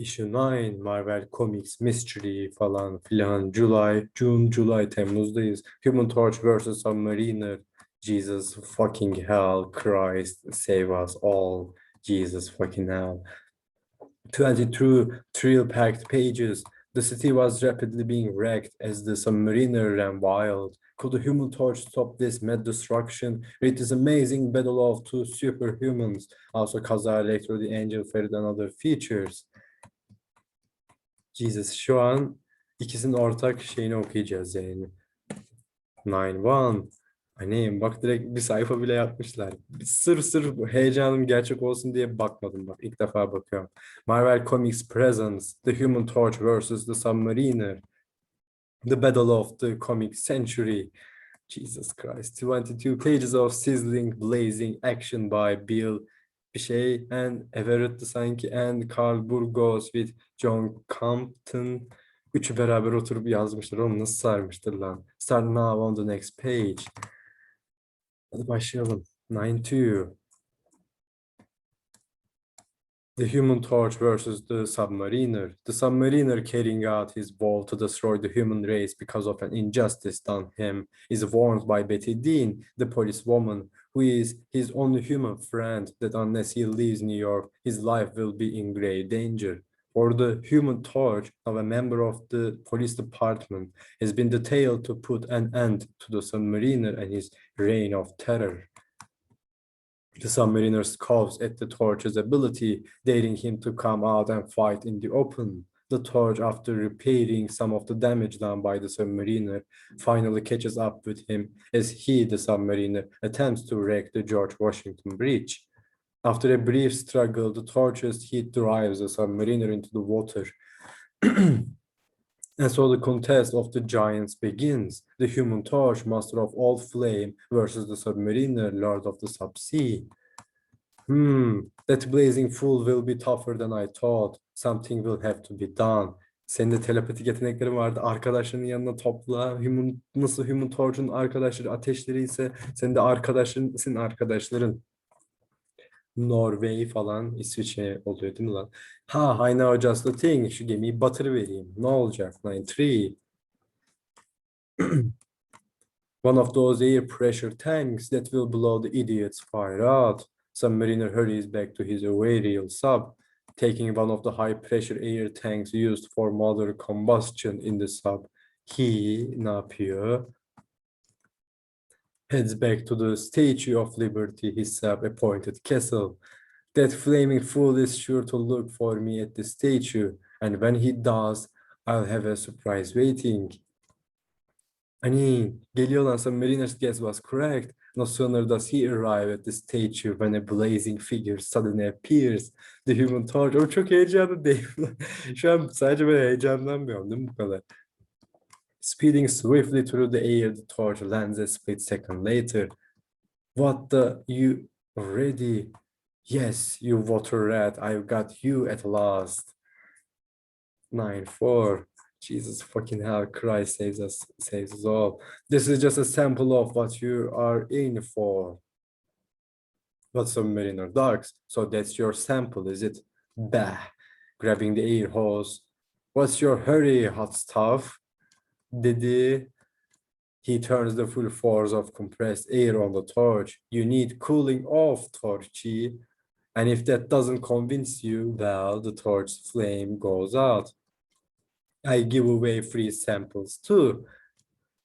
Issue 9, Marvel Comics, Mystery falan filan. July, Temmuz'dayız. Human Torch vs. Submariner. Jesus fucking hell, Christ, save us all. Jesus fucking hell. 22 thrill-packed pages. The city was rapidly being wrecked as the submariner ran wild. Could the Human Torch stop this mad destruction? Read this amazing battle of two superhumans. Also, Kaza, Electro, the Angel, Ferid, and other features. Jesus, şu an ikisinin ortak şeyini okuyacağız yani. 9-1. Annem bak direkt bir sayfa bile yapmışlar. Sırf heyecanım gerçek olsun diye bakmadım bak. İlk defa bakıyorum. Marvel Comics Presents, The Human Torch vs. The Submariner. The Battle of the Comic Century. Jesus Christ. 22 pages of sizzling, blazing action by Bill bir şey and Everett sanki and Carl Burgos with John Compton. Üçü beraber oturup yazmışlar. Onu nasıl sarmıştır lan? Start now on the next page. Hadi başlayalım. 9-2. The Human Torch versus the Submariner. The Submariner, carrying out his vow to destroy the human race because of an injustice done him, is warned by Betty Dean, the policewoman, who is his only human friend, that unless he leaves New York, his life will be in grave danger. For the Human Torch, now a member of the police department, has been detailed to put an end to the Submariner and his reign of terror. The Submariner scoffs at the Torch's ability, daring him to come out and fight in the open. The Torch, after repairing some of the damage done by the Submariner, finally catches up with him as he, the Submariner, attempts to wreck the George Washington Bridge. After a brief struggle, the Torch's heat drives the Submariner into the water. And so the contest of the giants begins. The Human Torch, master of all flame, versus the Submariner, lord of the subsea. That blazing fool will be tougher than I thought. Something will have to be done. Senin de telepatik yeteneklerin vardı. Arkadaşlarının yanına topla. Nasıl Human Torch'un arkadaşları ateşleri ise senin de senin arkadaşların. Norveç falan İsviçre oluyor değil mi lan? I know just the thing. Şu gemiyi batırıvereyim. Ne olacak? 9-3. One of those air pressure tanks that will blow the idiot's fire out. Submariner hurries back to his aerial sub, taking one of the high pressure air tanks used for motor combustion in the sub. He ne yapıyor? Heads back to the Statue of Liberty, his sub-appointed castle. That flaming fool is sure to look for me at the statue, and when he does, I'll have a surprise waiting. Hani geliyor lan, Submariner's guess was correct. No sooner does he arrive at the statue when a blazing figure suddenly appears. The Human Torch. O çok heyecanlı değil. Şu an sadece ben heyecanlanmıyorum değil mi bu kadar? Speeding swiftly through the air, the torch lands a split second later. What the... You ready? Yes, you water rat. I've got you at last. 9-4. Jesus fucking hell, Christ saves us all. This is just a sample of what you are in for. What Submariner ducks. So that's your sample, is it? Bah. Grabbing the air hose. What's your hurry, hot stuff? Dedi. He turns the full force of compressed air on the torch. You need cooling off, Torchy. And if that doesn't convince you, well, the torch's flame goes out. I give away free samples too.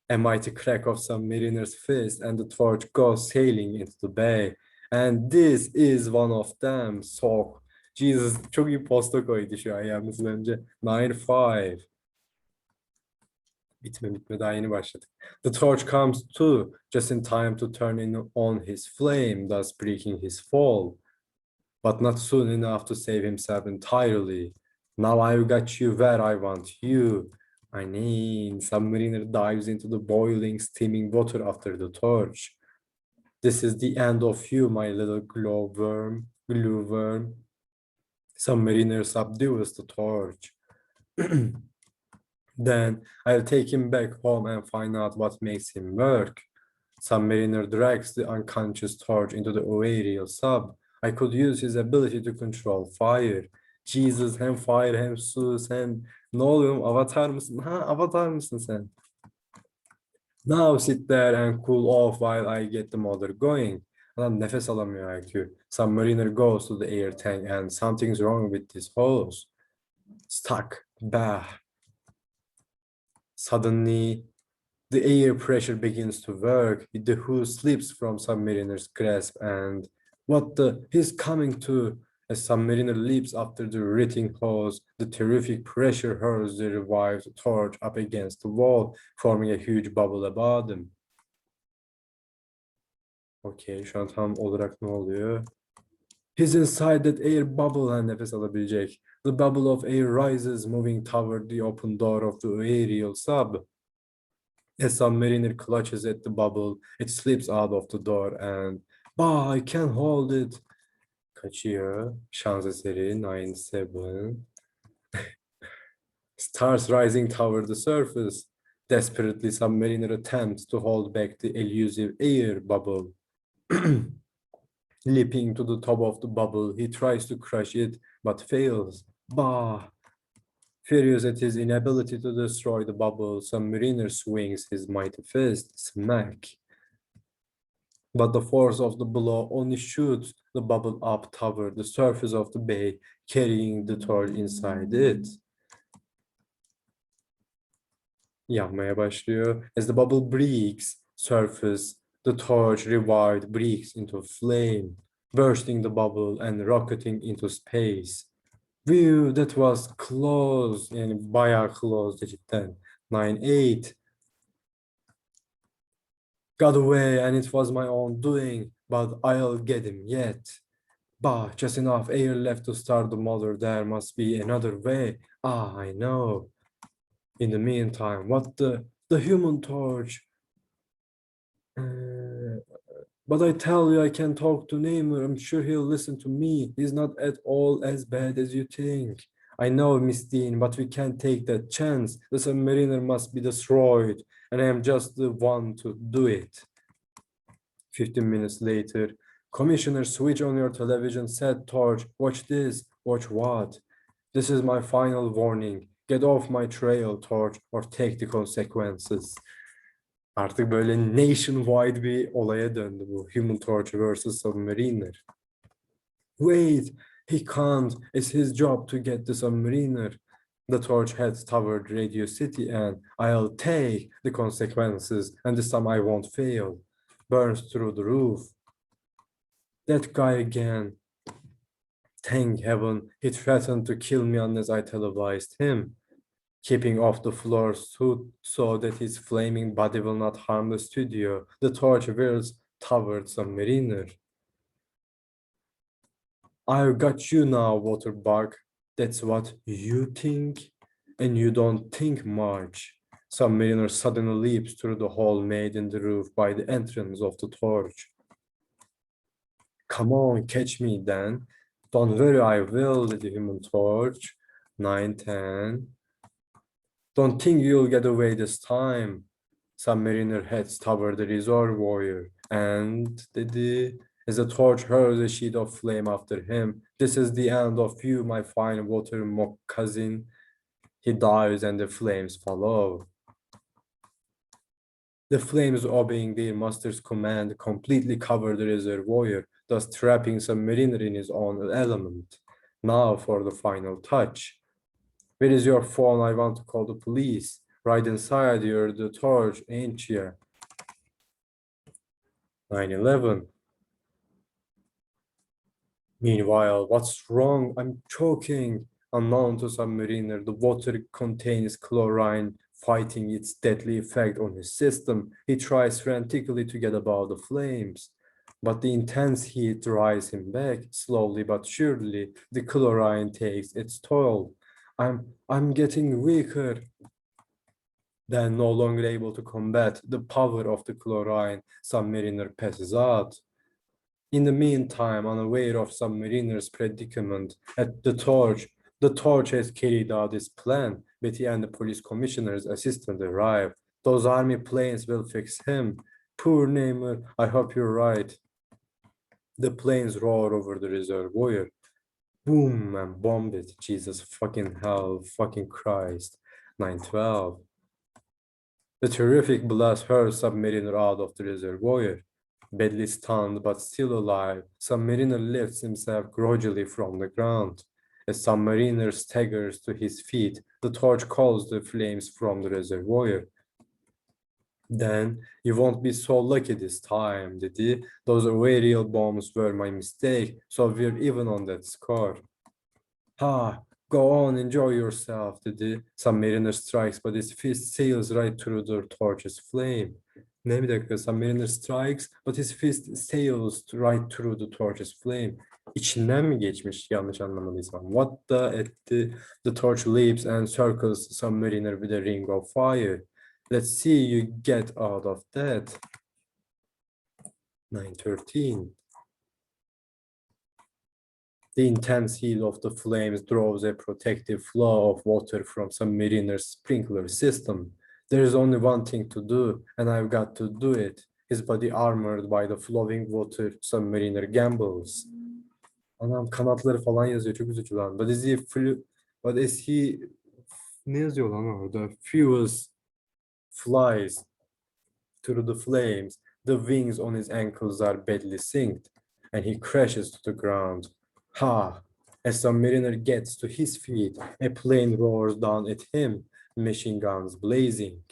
A mighty crack of some mariner's fist and the torch goes sailing into the bay. And this is one of them. So, Jesus, çok iyi posta koydu şu an yalnız önce. 9-5. Bitme daha yeni başladık. The torch comes too, just in time to turn on his flame, thus breaking his fall. But not soon enough to save himself entirely. Now I've got you where I want you. I mean, Submariner dives into the boiling, steaming water after the torch. This is the end of you, my little glowworm. Submariner subdues the torch. Then I'll take him back home and find out what makes him work. Submariner drags the unconscious torch into the aerial sub. I could use his ability to control fire. Jesus, hem fire hem su, sen ne oluyor? Avatar mısın? Ha, avatar mısın sen? Now sit there and cool off while I get the motor going. Adam nefes alamıyor IQ. Some mariner goes to the air tank and something's wrong with this hose. Stuck. Bah. Suddenly, the air pressure begins to work. The hose slips from submariner's grasp and what the? He's coming to. As submariner leaps after the writhing hose, the terrific pressure hurls the revived torch up against the wall, forming a huge bubble above them. Okay, şu an tam olarak ne oluyor? He's inside that air bubble, and nefes alabilecek. The bubble of air rises, moving toward the open door of the aerial sub. As submariner clutches at the bubble, it slips out of the door and I can't hold it. Kaçıyor. Şans eseri 97. Stars rising toward the surface. Desperately, submariner attempts to hold back the elusive air bubble. Leaping to the top of the bubble, he tries to crush it, but fails. Furious at his inability to destroy the bubble, submariner swings his mighty fist, smack. But the force of the blow only shoots the bubble up toward the surface of the bay, carrying the torch inside it. Yanmaya başlıyor. As the bubble breaks surface, the torch revived breaks into flame, bursting the bubble and rocketing into space. View, that was close. Yani bayağı close cidden. 9-8. Got away and it was my own doing, but I'll get him yet. Just enough air left to start the motor. There must be another way. I know. In the meantime, what the human torch? But I tell you, I can talk to Neymar. I'm sure he'll listen to me. He's not at all as bad as you think. I know, Miss Dean, but we can't take that chance. The submariner must be destroyed, and I am just the one to do it. 15 minutes later, Commissioner, switch on your television set, Torch. Watch this. Watch what? This is my final warning. Get off my trail, Torch, or take the consequences. Artık böyle nationwide bir olaya döndü bu. Human Torch versus Submariner. Wait, he can't. It's his job to get the submariner. The torch heads toward Radio City and I'll take the consequences and this time I won't fail. Burns through the roof. That guy again. Thank heaven, he threatened to kill me unless I televised him. Keeping off the floor so that his flaming body will not harm the studio, the torch whirls toward submariner. I've got you now, Waterbug. That's what you think? And you don't think much. Submariner suddenly leaps through the hole made in the roof by the entrance of the torch. Come on, catch me then. Don't worry, I will, the human torch. 9-10. Don't think you'll get away this time. Submariner heads toward the reservoir and dedi, as the torch hurls a sheet of flame after him. This is the end of you, my fine water moccasin. He dies and the flames follow. The flames, obeying their master's command, completely cover the reservoir, thus trapping Submariner in his own element. Now for the final touch. Where is your phone? I want to call the police. Right inside you're the torch, ain't you? 9-11. Meanwhile, what's wrong? I'm choking. Unknown to Submariner, the water contains chlorine, fighting its deadly effect on his system. He tries frantically to get above the flames, but the intense heat drives him back. Slowly but surely, the chlorine takes its toll. I'm getting weaker. Then, no longer able to combat the power of the chlorine, Submariner passes out. In the meantime, unaware of Submariner's predicament, at the torch has carried out its plan. Betty and the police commissioner's assistant arrive. Those army planes will fix him. Poor Neymar, I hope you're right. The planes roar over the reservoir. boom, and bomb it. Jesus fucking hell, fucking Christ. 9:12. The terrific blast hurls Submariner out of the reservoir. Badly stunned but still alive, Submariner lifts himself grudgingly from the ground. As Submariner staggers to his feet, the torch calls the flames from the reservoir. Then, you won't be so lucky this time, dedi. Those aerial bombs were my mistake, so we're even on that score. Ha, go on, enjoy yourself, dedi. Submariner strikes, but his fist sails right through the torch's flame. Ne bir dakika, Submariner strikes, but his fist sails right through the torch's flame. İçinden mi geçmiş, yanlış anlamadıysam? What the etti? The torch leaps and circles Submariner with a ring of fire. Let's see you get out of that. 9:13. The intense heat of the flames draws a protective flow of water from Submariner's sprinkler system. There is only one thing to do, and I've got to do it. His body armored by the flowing water, Submariner gambles. Anam kanatları falan yazıyor, çok üzücü lan. But as he ne yazıyor lan orada? Furious flies through the flames. The wings on his ankles are badly singed, and he crashes to the ground. Ha! As Submariner gets to his feet, a plane roars down at him, machine guns blazing.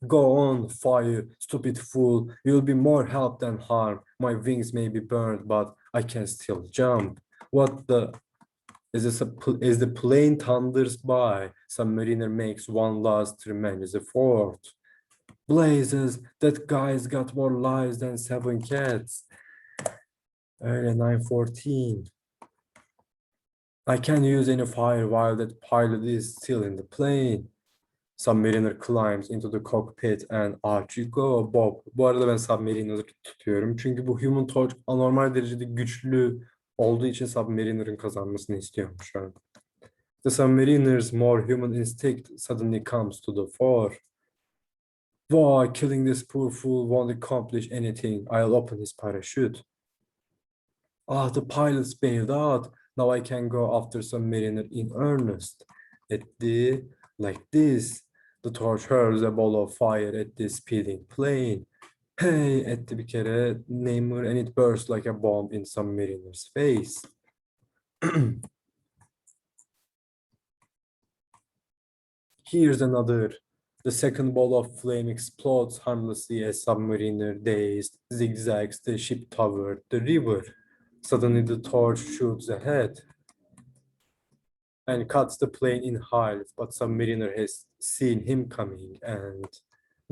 Go on, fire, stupid fool. You'll be more help than harm. My wings may be burned, but I can still jump. What the... As the plane thunders by, Submariner makes one last tremendous effort. Blazes, that guy's got more lives than 7 cats. Öyle 9:14. I can't use any fire while that pilot is still in the plane. Submariner climbs into the cockpit and out you go, Bob. Bu arada ben Submariner'ı tutuyorum. Çünkü bu Human Torch anormal derecede güçlü olduğu için Submariner'ın kazanmasını istiyorum şu an. The Submariner's more human instinct suddenly comes to the fore. Why, killing this poor fool won't accomplish anything. I'll open his parachute. Ah, the pilot's bailed out. Now I can go after Submariner in earnest. Like this. The torch hurls a ball of fire at the speeding plane. Hey, etti bir kere. Namor, and it bursts like a bomb in Submariner's face. Here's another. The second ball of flame explodes harmlessly as Submariner, dazed, zigzags the ship toward the river. Suddenly the torch shoots ahead and cuts the plane in half, but Submariner has seen him coming and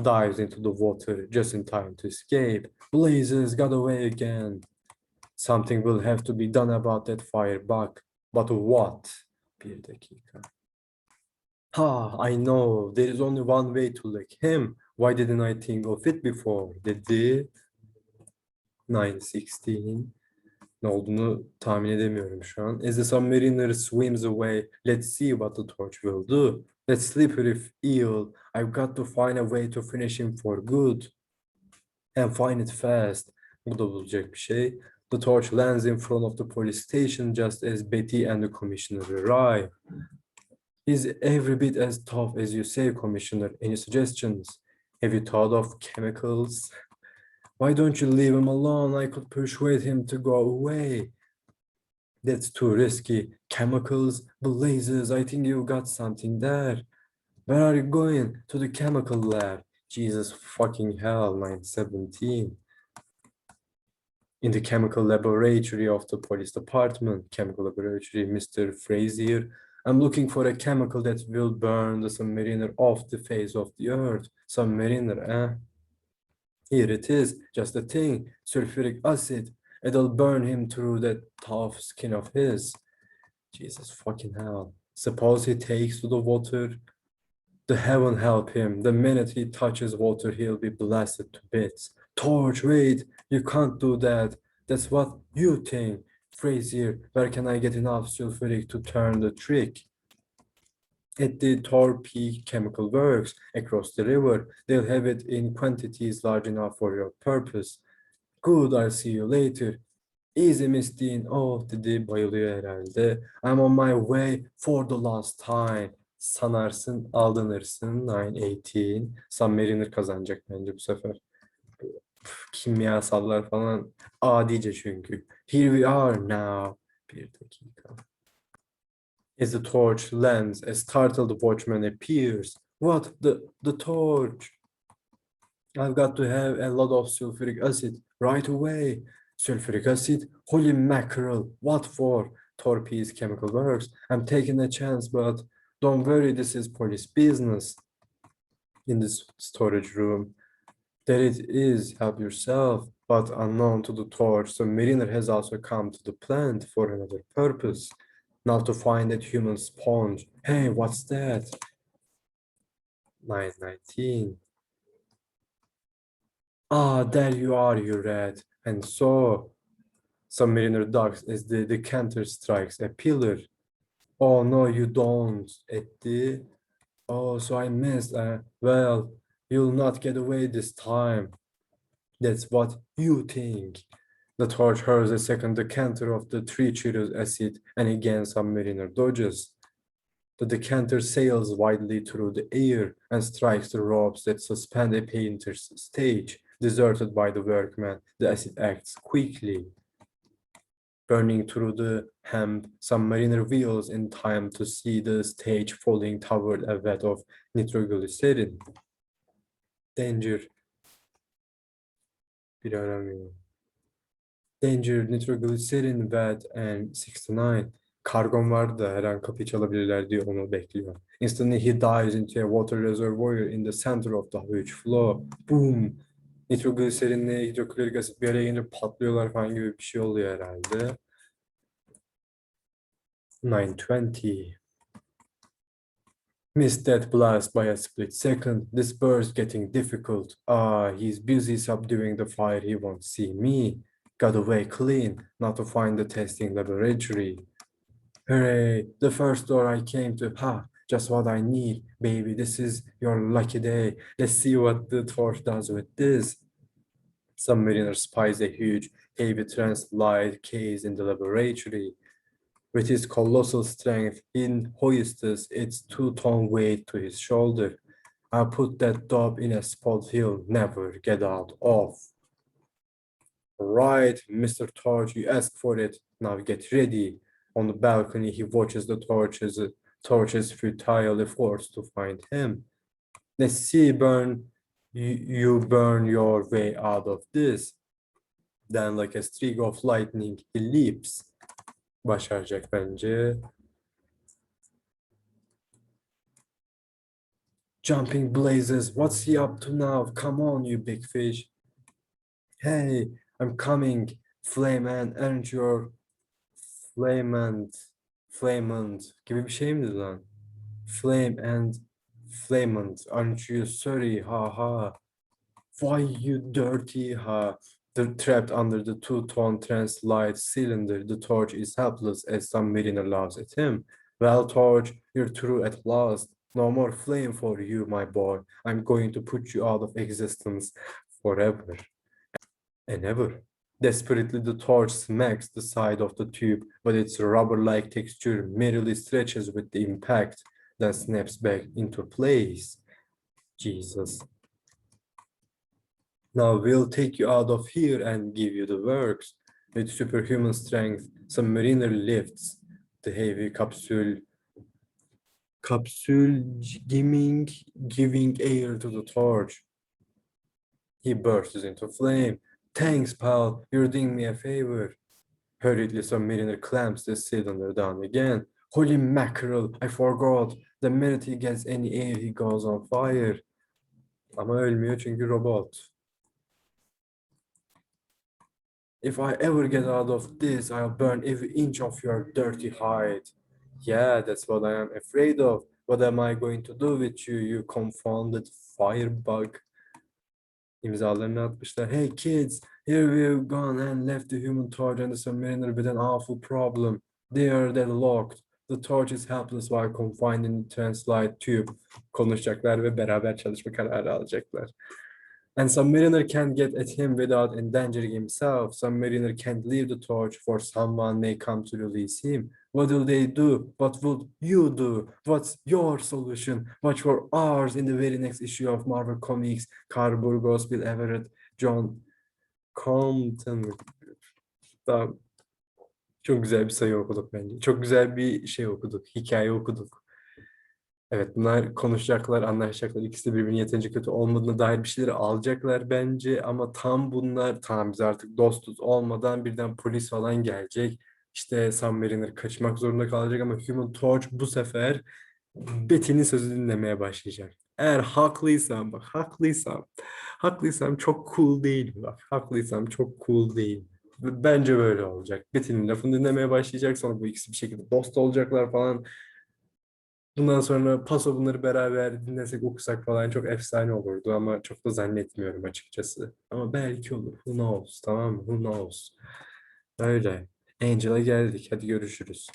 dives into the water just in time to escape. Blazes got away again. Something will have to be done about that firebug. But what? Bir dakika. Ha, I know. There is only one way to lick him. Why didn't I think of it before? Dedi. 9:16. Ne olduğunu tahmin edemiyorum şu an. As the submariner swims away, let's see what the torch will do. That slippery eel. I've got to find a way to finish him for good. And find it fast. Bu da bulacak bir şey. The torch lands in front of the police station just as Betty and the commissioner arrive. He's every bit as tough as you say, Commissioner. Any suggestions? Have you thought of chemicals? Why don't you leave him alone? I could persuade him to go away. That's too risky. Chemicals, blazes, I think you've got something there. Where are you going? To the chemical lab. Jesus fucking hell, 9:17. In the chemical laboratory of the police department, chemical laboratory, Mr. Frazier, I'm looking for a chemical that will burn the submariner off the face of the earth. Submariner, eh? Here it is, just the thing, sulfuric acid. It'll burn him through that tough skin of his. Jesus fucking hell. Suppose he takes to the water. The heaven help him. The minute he touches water, he'll be blasted to bits. Torch, wait, you can't do that. That's what you think. Frazier, where can I get enough sulfuric to turn the trick? At the Torpeak Chemical Works across the river. They'll have it in quantities large enough for your purpose. Good, I'll see you later. Easy Miss Dean, oh dedi, bayılıyor herhalde. I'm on my way for the last time. Sanarsın, aldanırsın. 9-18. Submariner kazanacak bence bu sefer. Kimyasallar falan adice çünkü. Here we are now. Bir dakika. As the torch lands, a startled watchman appears. What? The torch? I've got to have a lot of sulfuric acid right away. Sulfuric acid? Holy mackerel, what for? Torpe's chemical works. I'm taking a chance, but don't worry, this is police business. In this storage room, there it is, help yourself. But unknown to the torch, the mariner has also come to the plant for another purpose. Now to find that human sponge. Hey, what's that? 919. Ah, there you are, you rat. And so, submariner ducks as the decanter strikes a pillar. Oh, no, you don't. Etti. Oh, so I missed. Well, you'll not get away this time. That's what you think. The torch hurls a second decanter of the treacherous acid, and again submariner dodges. The decanter sails widely through the air and strikes the ropes that suspend a painter's stage. Deserted by the workmen, the acid acts quickly. Burning through the hemp, submariner wheels in time to see the stage falling toward a vat of nitroglycerin. Danger. Bir aramıyorum. Danger, nitroglycerin, vat, and 69. Kargon var da her an kapıyı çalabilirler diye onu bekliyor. Instantly he dives into a water reservoir in the center of the huge flow. Boom! Nitrogliserinle hidroklorik asit bir araya gelince patlıyorlar falan gibi bir şey oluyor herhalde. 920. Missed that blast by a split second. This burst getting difficult. Ah, he's busy subduing the fire. He won't see me. Got away clean, not to find the testing laboratory. Hooray, the first door I came to. Ha, just what I need, baby. This is your lucky day. Let's see what the torch does with this. Submariner spies a huge, heavy translite case in the laboratory. With his colossal strength, he hoists its 2-ton weight to his shoulder. I'll put that dope in a spot he'll never get out of. Right, Mr. Torch, you asked for it. Now get ready. On the balcony, he watches the torch's futile efforts to find him. Let's see, you burn your way out of this. Then, like a streak of lightning, he leaps. Başaracak bence. Jumping blazes, what's he up to now? Come on, you big fish. Hey, I'm coming. Flame and aren't your flamant gibi bir şey miydi lan? Flame and flamant, aren't you sorry? Ha ha. Why you dirty ha. They're trapped under the 2-ton translite cylinder. The torch is helpless as some mariner laughs at him. Well, torch, you're through at last. No more flame for you, my boy. I'm going to put you out of existence forever and ever. Desperately, the torch smacks the side of the tube, but its rubber-like texture merely stretches with the impact, then snaps back into place. Jesus. Now we'll take you out of here and give you the works. With superhuman strength, submariner lifts the heavy capsule giving air to the torch. He bursts into flame. Thanks, pal, you're doing me a favor. Hurriedly, submariner clamps the cylinder down again. Holy mackerel, I forgot. The minute he gets any air, he goes on fire. Ama ölmüyor çünkü robot. If I ever get out of this, I'll burn every inch of your dirty hide. Yeah, that's what I am afraid of. What am I going to do with you, you confounded firebug? İmzalarını atmışlar. Hey kids, here we've gone and left the human torch and the submariner with an awful problem. They are deadlocked. The torch is helpless while confined in the translite tube. Konuşacaklar ve beraber çalışma kararı alacaklar. And some mariner can't get at him without endangering himself. Some mariner can't leave the torch for someone may come to release him. What will they do? What would you do? What's your solution? Watch for hours in the very next issue of Marvel Comics. Carl Burgos, Bill Everett, John Compton. Tamam. Çok güzel bir sayı okuduk bence. Çok güzel bir şey okuduk. Hikaye okuduk. Evet, bunlar konuşacaklar, anlaşacaklar. İkisi de birbirinin yeterince kötü olmadığına dair bir şeyleri alacaklar bence. Ama tam bunlar, tamam biz artık dostuz olmadan birden polis falan gelecek. İşte Sam Mariner kaçmak zorunda kalacak ama Human Torch bu sefer Betty'nin sözü dinlemeye başlayacak. Eğer haklıysam, bak haklıysam çok cool değil bak. Haklıysam çok cool değil. Bence böyle olacak. Betty'nin lafını dinlemeye başlayacak. Sonra bu ikisi bir şekilde dost olacaklar falan. Bundan sonra paso bunları beraber dinlesek okusak falan çok efsane olurdu ama çok da zannetmiyorum açıkçası. Ama belki olur. Who knows, tamam mı? Who knows? Öyle. Angel'a geldik. Hadi görüşürüz.